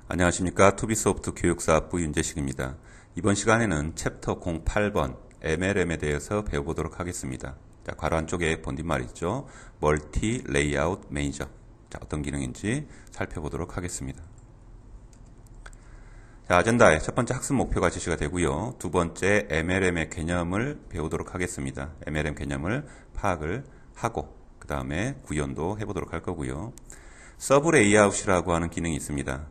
안녕하십니까. 투비소프트 교육사업부 윤재식입니다. 이번 시간에는 챕터 08번 MLM에 대해서 배워보도록 하겠습니다. 자, 괄호 안쪽에 본뒷말 있죠. 멀티 레이아웃 매니저. 자, 어떤 기능인지 살펴보도록 하겠습니다. 자, 아젠다에 첫 번째 학습 목표가 제시가 되고요. 두 번째 MLM의 개념을 배우도록 하겠습니다. MLM 개념을 파악을 하고 그 다음에 구현도 해보도록 할 거고요. 서브 레이아웃이라고 하는 기능이 있습니다.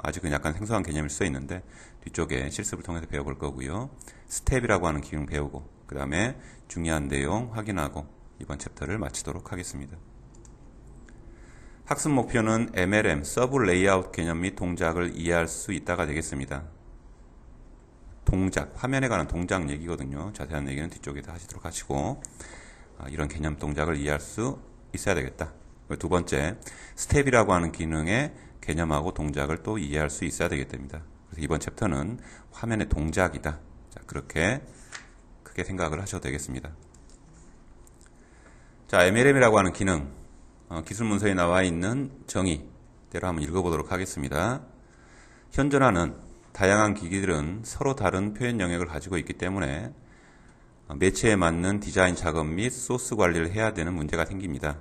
아직은 약간 생소한 개념일 수 있는데 뒤쪽에 실습을 통해서 배워볼 거고요. 스텝이라고 하는 기능 배우고 그 다음에 중요한 내용 확인하고 이번 챕터를 마치도록 하겠습니다. 학습 목표는 MLM, 서브 레이아웃 개념 및 동작을 이해할 수 있다가 되겠습니다. 동작, 화면에 관한 동작 얘기거든요. 자세한 얘기는 뒤쪽에 다 하시도록 하시고 이런 개념 동작을 이해할 수 있어야 되겠다. 두 번째, 스텝이라고 하는 기능의 개념하고 동작을 또 이해할 수 있어야 되기 때문입니다. 그래서 이번 챕터는 화면의 동작이다. 자, 그렇게 크게 생각을 하셔도 되겠습니다. 자, MLM이라고 하는 기능, 기술 문서에 나와 있는 정의대로 한번 읽어보도록 하겠습니다. 현존하는 다양한 기기들은 서로 다른 표현 영역을 가지고 있기 때문에 매체에 맞는 디자인 작업 및 소스 관리를 해야 되는 문제가 생깁니다.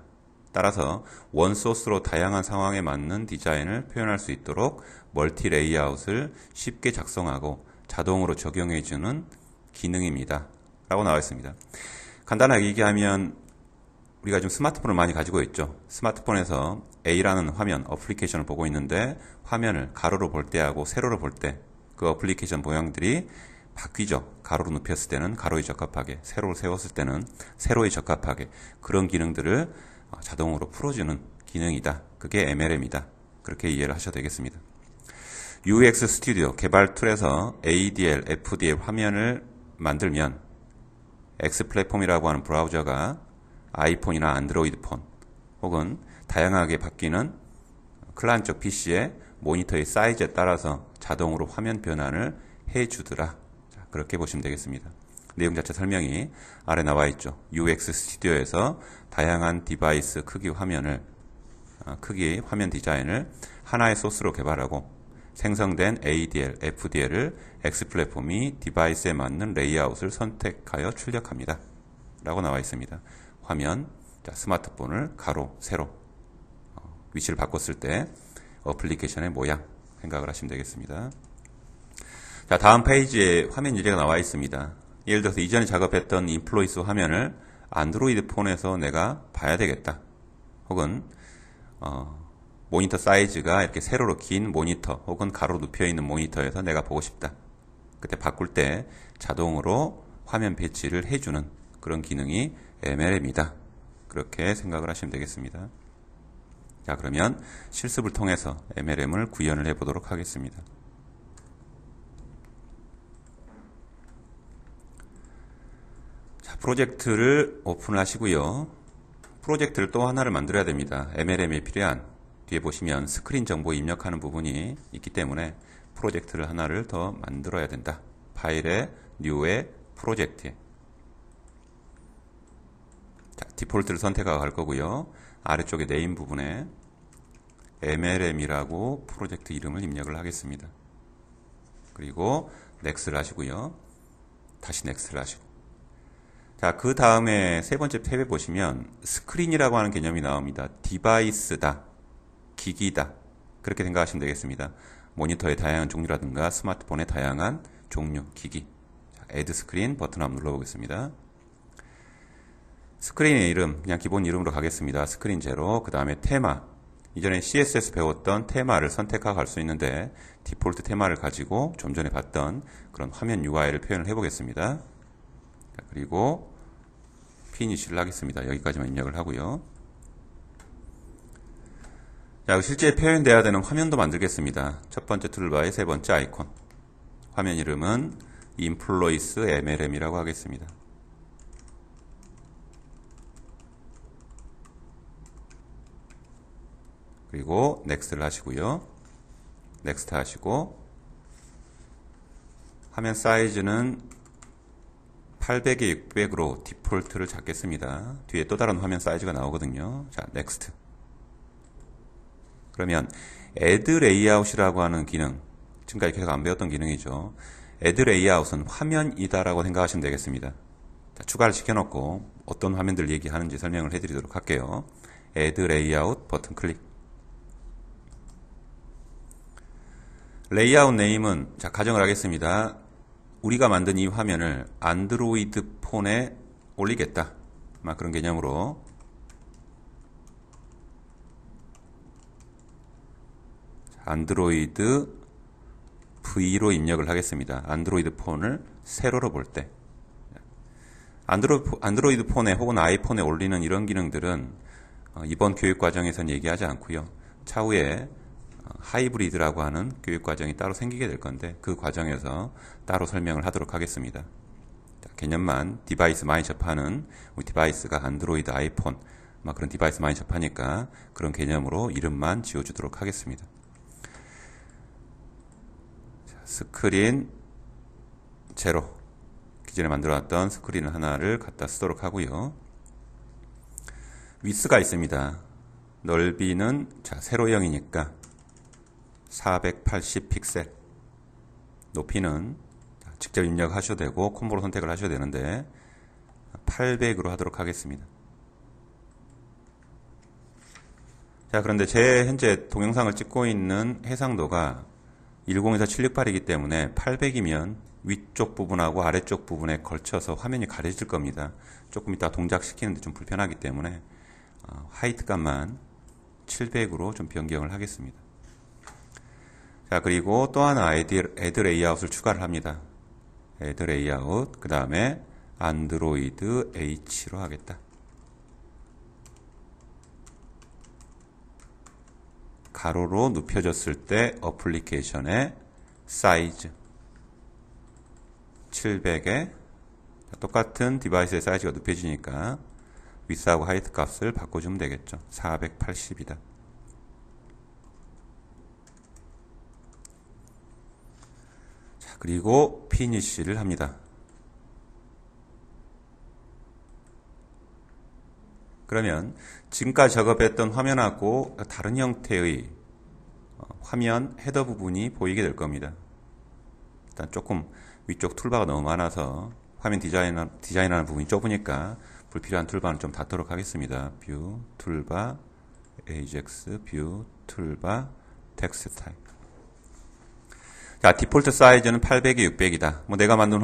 따라서 원 소스로 다양한 상황에 맞는 디자인을 표현할 수 있도록 멀티 레이아웃을 쉽게 작성하고 자동으로 적용해주는 기능입니다. 라고 나와 있습니다. 간단하게 얘기하면 우리가 지금 스마트폰을 많이 가지고 있죠. 스마트폰에서 A라는 화면, 어플리케이션을 보고 있는데 화면을 가로로 볼 때하고 세로로 볼 때 그 어플리케이션 모양들이 바뀌죠. 가로로 눕혔을 때는 가로에 적합하게, 세로로 세웠을 때는 세로에 적합하게 그런 기능들을 자동으로 풀어주는 기능이다. 그게 MLM이다. 그렇게 이해를 하셔도 되겠습니다. UX 스튜디오 개발 툴에서 ADL, FDL 화면을 만들면 X 플랫폼이라고 하는 브라우저가 아이폰이나 안드로이드 폰 혹은 다양하게 바뀌는 클라이언트 PC의 모니터의 사이즈에 따라서 자동으로 화면 변환을 해주더라. 자, 그렇게 보시면 되겠습니다. 내용 자체 설명이 아래 나와 있죠. UX 스튜디오에서 다양한 디바이스 크기 화면 디자인을 하나의 소스로 개발하고 생성된 ADL, FDL을 X 플랫폼이 디바이스에 맞는 레이아웃을 선택하여 출력합니다. 라고 나와 있습니다. 화면, 자, 스마트폰을 가로, 세로 위치를 바꿨을 때 어플리케이션의 모양 생각을 하시면 되겠습니다. 자, 다음 페이지에 화면 예제가 나와 있습니다. 예를 들어서 이전에 작업했던 인플로이스 화면을 안드로이드 폰에서 내가 봐야 되겠다. 혹은 모니터 사이즈가 이렇게 세로로 긴 모니터 혹은 가로로 눕혀있는 모니터에서 내가 보고 싶다. 그때 바꿀 때 자동으로 화면 배치를 해주는 그런 기능이 MLM이다. 그렇게 생각을 하시면 되겠습니다. 자, 그러면 실습을 통해서 MLM을 구현을 해보도록 하겠습니다. 자, 프로젝트를 오픈을 하시고요. 프로젝트를 또 하나를 만들어야 됩니다. MLM에 필요한 뒤에 보시면 스크린 정보 입력하는 부분이 있기 때문에 프로젝트를 하나를 더 만들어야 된다. 파일에 뉴에 프로젝트에 자, 디폴트를 선택하고 갈 거고요. 아래쪽에 네임 부분에 MLM이라고 프로젝트 이름을 입력을 하겠습니다. 그리고 넥스트를 하시고요. 다시 넥스트를 하시고 자, 그 다음에 세 번째 탭에 보시면 스크린이라고 하는 개념이 나옵니다. 디바이스다, 기기다 그렇게 생각하시면 되겠습니다. 모니터의 다양한 종류라든가 스마트폰의 다양한 종류, 기기 자, 애드 스크린 버튼 한번 눌러보겠습니다. 스크린의 이름 그냥 기본 이름으로 가겠습니다. 스크린 제로 그 다음에 테마 이전에 CSS 배웠던 테마를 선택하고 갈 수 있는데 디폴트 테마를 가지고 좀 전에 봤던 그런 화면 UI를 표현을 해보겠습니다. 자, 그리고 피니쉬를 하겠습니다. 여기까지만 입력을 하고요. 자, 실제 표현돼야 되는 화면도 만들겠습니다. 첫 번째 툴바의 세 번째 아이콘 화면 이름은 인플로이스 MLM이라고 하겠습니다. 그리고 넥스트를 하시고요. 넥스트 하시고 화면 사이즈는 800에 600으로 디폴트를 잡겠습니다. 뒤에 또 다른 화면 사이즈가 나오거든요. 자, 넥스트. 그러면 add layout이라고 하는 기능, 지금까지 계속 안 배웠던 기능이죠. add layout은 화면이다라고 생각하시면 되겠습니다. 자, 추가를 시켜놓고 어떤 화면들 얘기하는지 설명을 해드리도록 할게요. add layout 버튼 클릭. 레이아웃 네임은, 자, 가정을 하겠습니다. 우리가 만든 이 화면을 안드로이드 폰에 올리겠다. 그런 개념으로 안드로이드 V로 입력을 하겠습니다. 안드로이드 폰을 세로로 볼 때. 안드로이드 폰에 혹은 아이폰에 올리는 이런 기능들은 이번 교육 과정에선 얘기하지 않고요. 차후에 하이브리드라고 하는 교육 과정이 따로 생기게 될 건데 그 과정에서 따로 설명을 하도록 하겠습니다. 자, 개념만 디바이스 많이 접하는 우리 디바이스가 안드로이드, 아이폰 그런 디바이스 많이 접하니까 그런 개념으로 이름만 지어주도록 하겠습니다. 자, 스크린 제로, 기존에 만들어놨던 스크린 하나를 갖다 쓰도록 하고요. 위스가 있습니다. 넓이는 자, 세로형이니까 480 픽셀, 높이는 직접 입력하셔도 되고 콤보로 선택을 하셔도 되는데 800으로 하도록 하겠습니다. 자, 그런데 제 현재 동영상을 찍고 있는 해상도가 1024-768이기 때문에 800이면 위쪽 부분하고 아래쪽 부분에 걸쳐서 화면이 가려질 겁니다. 조금 이따 동작시키는데 좀 불편하기 때문에 하이트 값만 700으로 좀 변경을 하겠습니다. 자, 그리고 또 하나 add layout을 추가를 합니다. add layout, 그 다음에 안드로이드 H로 하겠다. 가로로 눕혀졌을 때 어플리케이션의 사이즈 700에 똑같은 디바이스의 사이즈가 눕혀지니까 위스하고 하이트 값을 바꿔주면 되겠죠. 480이다. 자, 그리고 피니쉬를 합니다. 그러면 지금까지 작업했던 화면하고 다른 형태의 화면 헤더 부분이 보이게 될 겁니다. 일단 조금 위쪽 툴바가 너무 많아서 화면 디자인하는 부분이 좁으니까 불필요한 툴바는 좀 닫도록 하겠습니다. 뷰, 툴바, AJAX, 뷰, 툴바, 텍스트 타입. 자, 디폴트 사이즈는 800이 600이다. 우리가 만든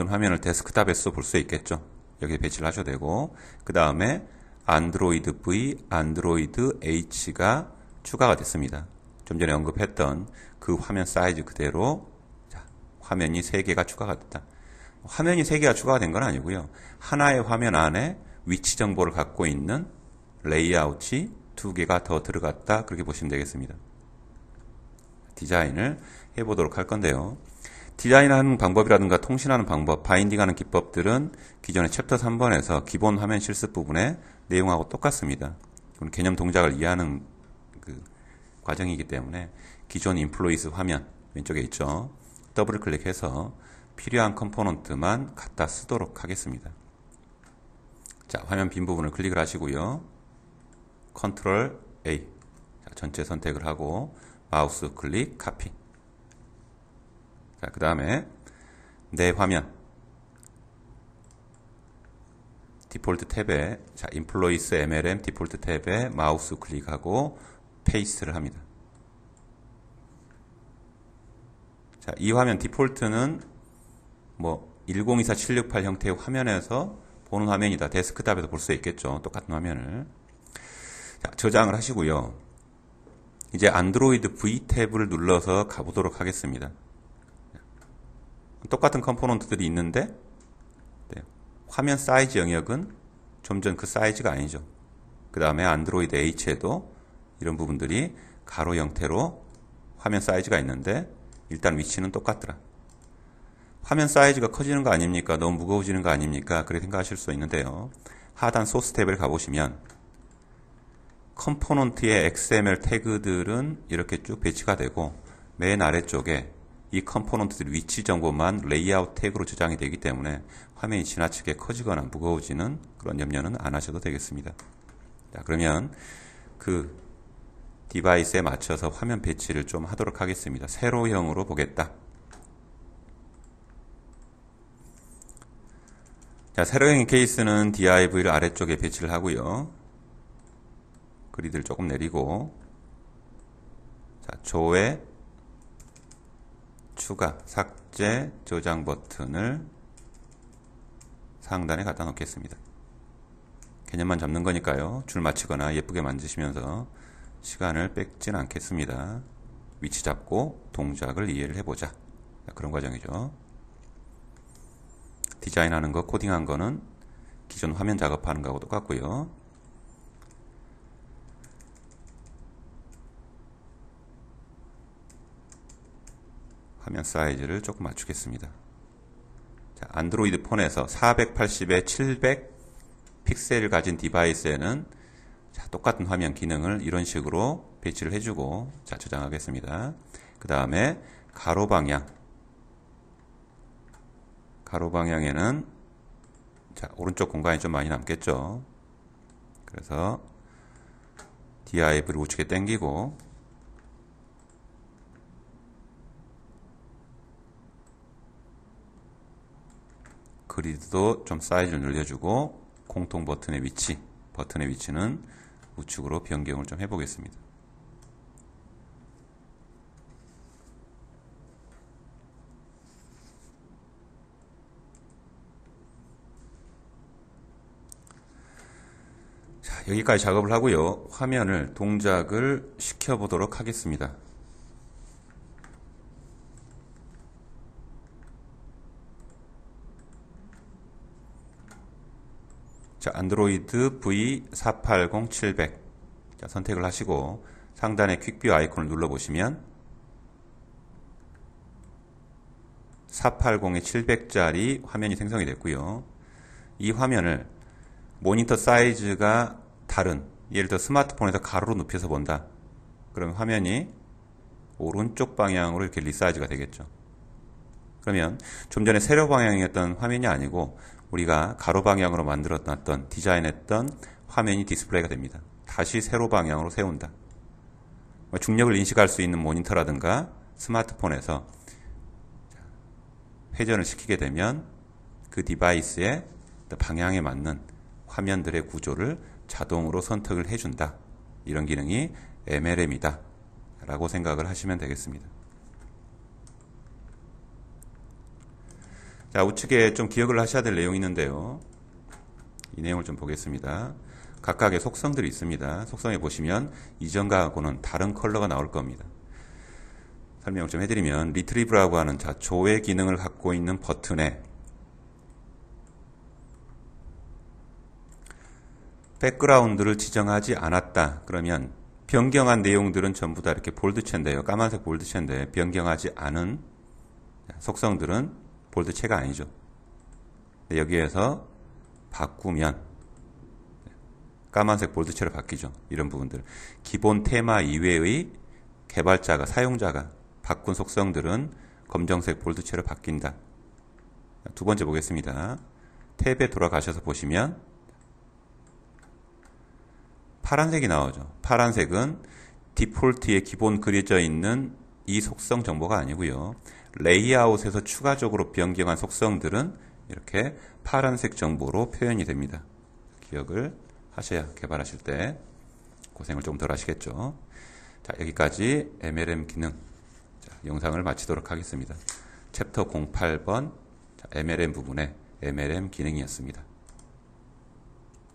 화면을 데스크탑에서 볼 수 있겠죠. 여기 배치를 하셔도 되고, 그 다음에 안드로이드 V, 안드로이드 H가 추가가 됐습니다. 좀 전에 언급했던 그 화면 사이즈 그대로 자, 화면이 3개가 추가가 됐다. 화면이 3개가 추가가 된 건 아니고요. 하나의 화면 안에 위치 정보를 갖고 있는 레이아웃이 2개가 더 들어갔다. 그렇게 보시면 되겠습니다. 디자인을 해보도록 할 건데요. 디자인하는 방법이라든가 통신하는 방법, 바인딩하는 기법들은 기존의 챕터 3번에서 기본 화면 실습 부분의 내용하고 똑같습니다. 개념 동작을 이해하는 그 과정이기 때문에 기존 인플로이스 화면 왼쪽에 있죠. 더블 클릭해서 필요한 컴포넌트만 갖다 쓰도록 하겠습니다. 자, 화면 빈 부분을 클릭을 하시고요. 컨트롤 A. 자, 전체 선택을 하고 마우스 클릭 카피. 자, 그 다음에 내 화면 디폴트 탭에 자, 인플로이스 MLM 디폴트 탭에 마우스 클릭하고 페이스트를 합니다. 자, 이 화면 디폴트는 1024-768 형태의 화면에서 보는 화면이다. 데스크탑에서 볼 수 있겠죠. 똑같은 화면을. 자, 저장을 하시고요. 이제 안드로이드 V 탭을 눌러서 가보도록 하겠습니다. 똑같은 컴포넌트들이 있는데 화면 사이즈 영역은 좀 전 그 사이즈가 아니죠. 그 다음에 안드로이드 H에도 이런 부분들이 가로 형태로 화면 사이즈가 있는데 일단 위치는 똑같더라. 화면 사이즈가 커지는 거 아닙니까? 너무 무거워지는 거 아닙니까? 그렇게 생각하실 수 있는데요. 하단 소스 탭을 가보시면 컴포넌트의 XML 태그들은 이렇게 쭉 배치가 되고 맨 아래쪽에 이 컴포넌트들 위치 정보만 레이아웃 태그로 저장이 되기 때문에 화면이 지나치게 커지거나 무거워지는 그런 염려는 안 하셔도 되겠습니다. 자, 그러면 그 디바이스에 맞춰서 화면 배치를 좀 하도록 하겠습니다. 세로형으로 보겠다. 자, 세로형의 케이스는 DIV를 아래쪽에 배치를 하고요. 그리드를 조금 내리고, 자, 조회, 추가, 삭제, 저장 버튼을 상단에 갖다 놓겠습니다. 개념만 잡는 거니까요. 줄 맞추거나 예쁘게 만드시면서 시간을 뺏진 않겠습니다. 위치 잡고 동작을 이해를 해보자. 그런 과정이죠. 디자인하는 거, 코딩한 거는 기존 화면 작업하는 거하고 똑같고요. 화면 사이즈를 조금 맞추겠습니다. 자, 안드로이드 폰에서 480에 700 픽셀을 가진 디바이스에는 자, 똑같은 화면 기능을 이런 식으로 배치를 해주고, 자, 저장하겠습니다. 그 다음에 가로 방향에는 자, 오른쪽 공간이 좀 많이 남겠죠. 그래서 DIV를 우측에 당기고, 그리드도 좀 사이즈를 늘려주고, 공통 버튼의 위치는 우측으로 변경을 좀 해보겠습니다. 자, 여기까지 작업을 하고요. 화면을 동작을 시켜보도록 하겠습니다. 자, 안드로이드 V480700 자, 선택을 하시고 상단에 퀵뷰 아이콘을 눌러보시면 480에 700짜리 화면이 생성이 됐고요. 이 화면을 모니터 사이즈가 다른, 예를 들어 스마트폰에서 가로로 눕혀서 본다. 그러면 화면이 오른쪽 방향으로 이렇게 리사이즈가 되겠죠. 그러면 좀 전에 세로 방향이었던 화면이 아니고 우리가 가로 방향으로 만들어놨던, 디자인했던 화면이 디스플레이가 됩니다. 다시 세로 방향으로 세운다. 중력을 인식할 수 있는 모니터라든가 스마트폰에서 회전을 시키게 되면 그 디바이스의 방향에 맞는 화면들의 구조를 자동으로 선택을 해준다. 이런 기능이 MLM이다 라고 생각을 하시면 되겠습니다. 자, 우측에 좀 기억을 하셔야 될 내용이 있는데요. 이 내용을 좀 보겠습니다. 각각의 속성들이 있습니다. 속성에 보시면 이전과는 다른 컬러가 나올 겁니다. 설명을 좀 해드리면 리트리브라고 하는 자, 조회 기능을 갖고 있는 버튼에 백그라운드를 지정하지 않았다. 그러면 변경한 내용들은 전부 다 이렇게 볼드체인데요. 까만색 볼드체인데 변경하지 않은 속성들은 볼드체가 아니죠. 여기에서 바꾸면 까만색 볼드체로 바뀌죠. 이런 부분들. 기본 테마 이외의 개발자가, 사용자가 바꾼 속성들은 검정색 볼드체로 바뀐다. 두 번째 보겠습니다. 탭에 돌아가셔서 보시면 파란색이 나오죠. 파란색은 디폴트에 기본 그려져 있는 이 속성 정보가 아니고요. 레이아웃에서 추가적으로 변경한 속성들은 이렇게 파란색 정보로 표현이 됩니다. 기억을 하셔야 개발하실 때 고생을 조금 덜 하시겠죠. 자, 여기까지 MLM 기능 영상을 마치도록 하겠습니다. 챕터 08번 MLM 부분의 MLM 기능이었습니다.